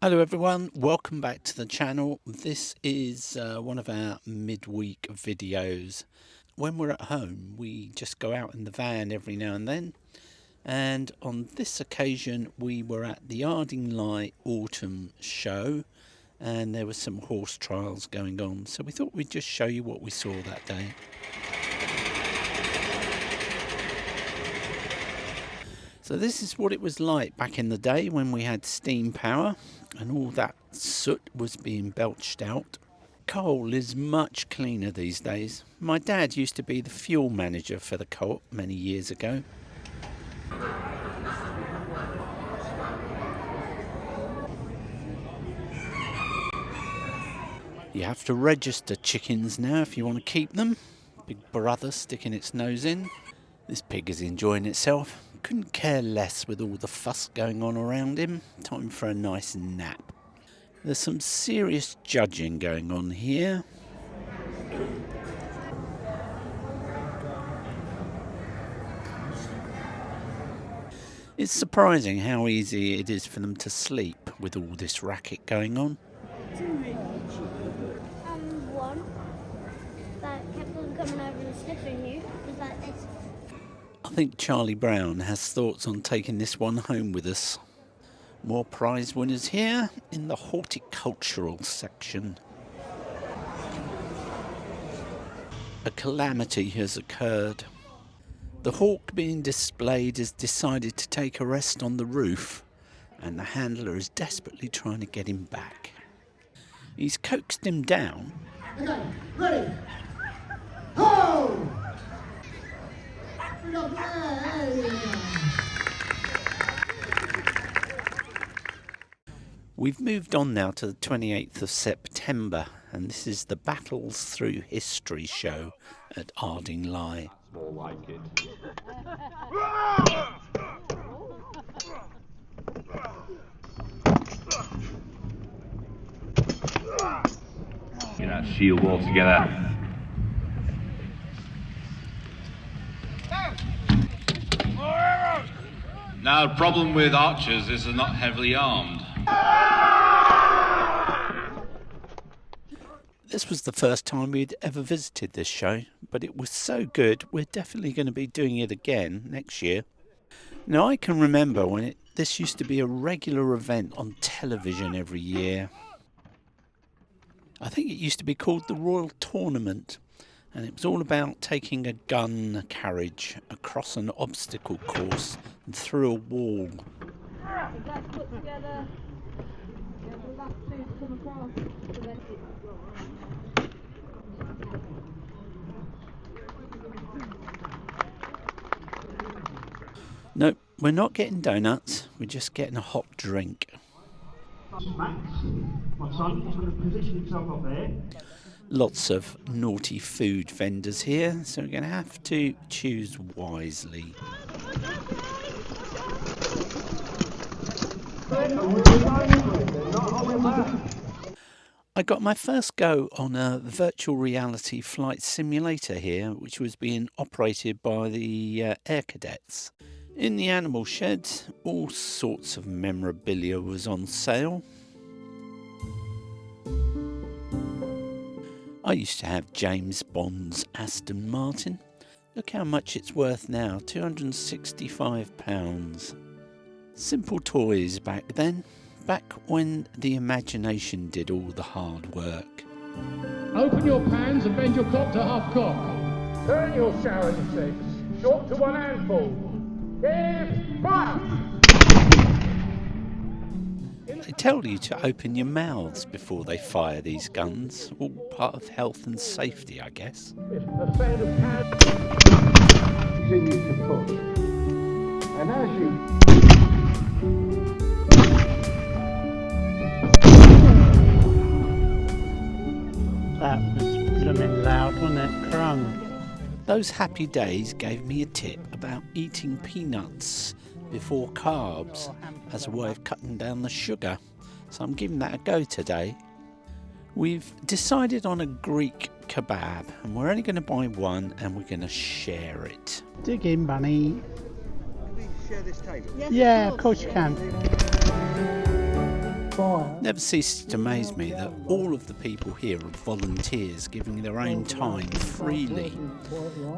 Hello everyone, welcome back to the channel. This is one of our midweek videos. When we're at home we just go out in the van every now and then, and on this occasion we were at the Ardingly autumn show and there were some horse trials going on, so we thought we'd just show you what we saw that day. So this is what it was like back in the day when we had steam power and all that soot was being belched out. Coal is much cleaner these days. My dad used to be the fuel manager for the co-op many years ago. You have to register chickens now if you want to keep them. Big brother sticking its nose in. This pig is enjoying itself. Couldn't care less with all the fuss going on around him. Time for a nice nap. There's some serious judging going on here. It's surprising how easy it is for them to sleep with all this racket going on. One that kept on coming over and sniffing you was like this. I think Charlie Brown has thoughts on taking this one home with us. More prize winners here in the horticultural section. A calamity has occurred. The hawk being displayed has decided to take a rest on the roof, and the handler is desperately trying to get him back. He's coaxed him down. Okay, ready? Ho! We've moved on now to the 28th of September, and this is the Battles Through History show at Ardingly. More like it. Get that shield all together. Now, the problem with archers is they're not heavily armed. This was the first time we'd ever visited this show, but it was so good we're definitely going to be doing it again next year. Now I can remember when this used to be a regular event on television every year. I think it used to be called the Royal Tournament, and it was all about taking a gun carriage across an obstacle course and through a wall. Nope, we're not getting donuts, we're just getting a hot drink. Max, my son, is going to position himself up there. Lots of naughty food vendors here, so we're going to have to choose wisely. I got my first go on a virtual reality flight simulator here, which was being operated by the Air Cadets. In the animal shed, all sorts of memorabilia was on sale. I used to have James Bond's Aston Martin. Look how much it's worth now, £265. Simple toys back then, back when the imagination did all the hard work. Open your pans and bend your cock to half cock. Turn your shower to six, short to one handful. Give fire! They tell you to open your mouths before they fire these guns, all part of health and safety, I guess. The sound of cans. Continue to push. And as you... That was blooming loud, wasn't it? Crung. Those happy days gave me a tip about eating peanuts before carbs as a way of cutting down the sugar, so I'm giving that a go today. We've decided on a Greek kebab and we're only going to buy one and we're going to share it. Dig in, Bunny. Can we share this table? Yeah, of course you can. Never ceases to amaze me that all of the people here are volunteers giving their own time freely.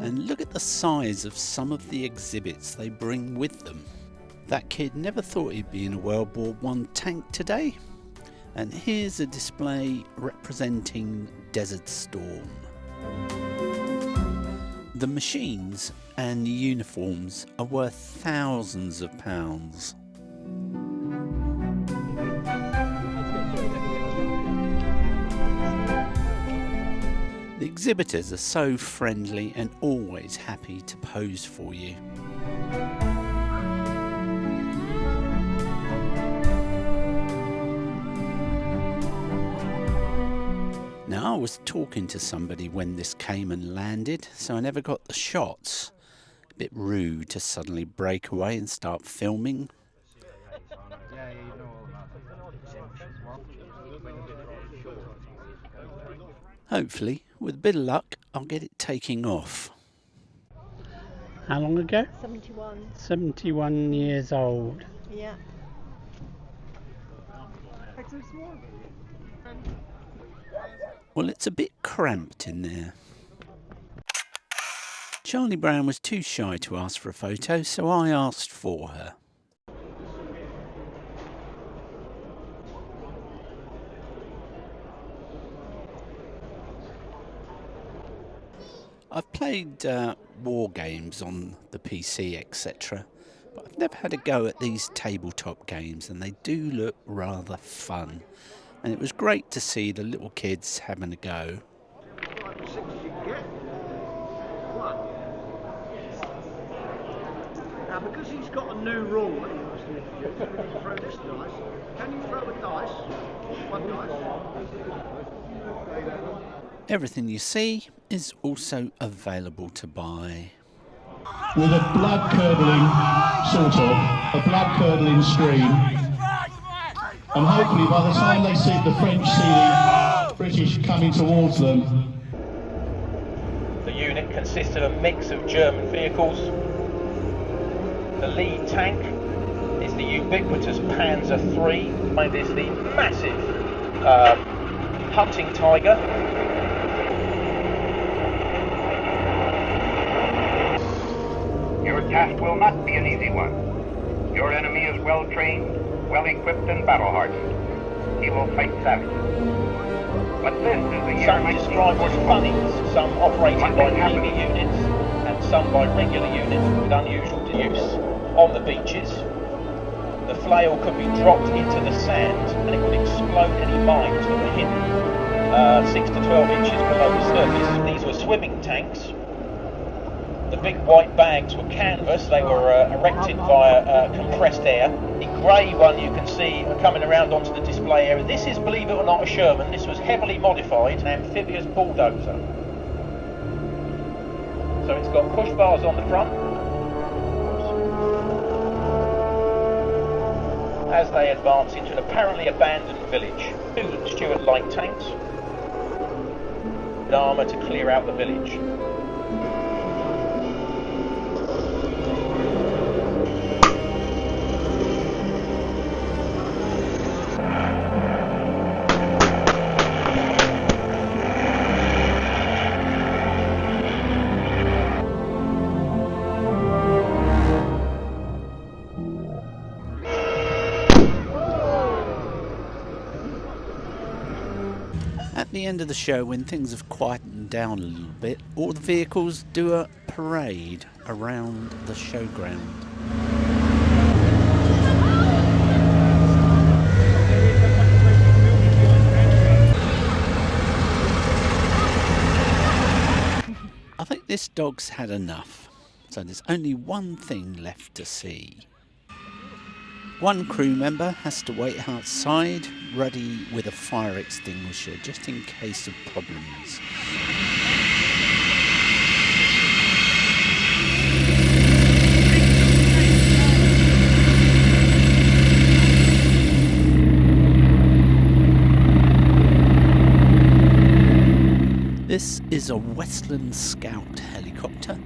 And look at the size of some of the exhibits they bring with them. That kid never thought he'd be in a World War I tank today. And here's a display representing Desert Storm. The machines and the uniforms are worth thousands of pounds. The exhibitors are so friendly and always happy to pose for you. Now, I was talking to somebody when this came and landed, so I never got the shots. A bit rude to suddenly break away and start filming. Hopefully, with a bit of luck, I'll get it taking off. How long ago? 71. 71 years old. Yeah. Well, it's a bit cramped in there. Charlie Brown was too shy to ask for a photo, so I asked for her. I've played war games on the PC, etc., but I've never had a go at these tabletop games, and they do look rather fun. And it was great to see the little kids having a go. Now, because he's got a new rule that he wants to introduce, we can throw this dice. Can you throw a dice? One dice. Everything you see is also available to buy. With a blood-curdling, sort of, a blood-curdling scream. And hopefully by the time they see the French see the British coming towards them. The unit consists of a mix of German vehicles. The lead tank is the ubiquitous Panzer III, and is the massive hunting tiger. Your task will not be an easy one. Your enemy is well trained, well equipped and battle hardened. He will fight savage. But this is the year Some described as funnies, some operated by Navy units and some by regular units with unusual use. On the beaches, the flail could be dropped into the sand and it would explode any mines that were hidden 6 to 12 inches below the surface. These were swimming tanks. The big white bags were canvas. They were erected via compressed air. The grey one you can see coming around onto the display area. This is, believe it or not, a Sherman. This was heavily modified, an amphibious bulldozer. So it's got push bars on the front. As they advance into an apparently abandoned village. 2 Stuart light tanks. With armour to clear out the village. At the end of the show, when things have quietened down a little bit, all the vehicles do a parade around the showground. I think this dog's had enough, so there's only one thing left to see. One crew member has to wait outside, ready with a fire extinguisher, just in case of problems. This is a Westland Scout helicopter,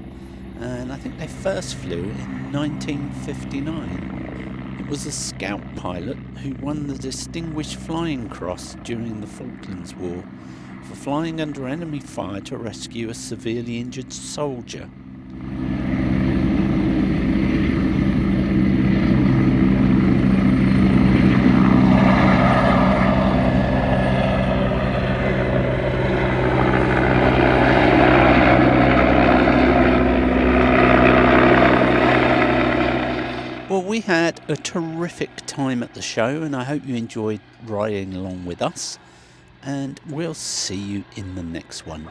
and I think they first flew in 1959. It was a scout pilot who won the Distinguished Flying Cross during the Falklands War for flying under enemy fire to rescue a severely injured soldier. Well, we had a terrific time at the show, and I hope you enjoyed riding along with us, and we'll see you in the next one.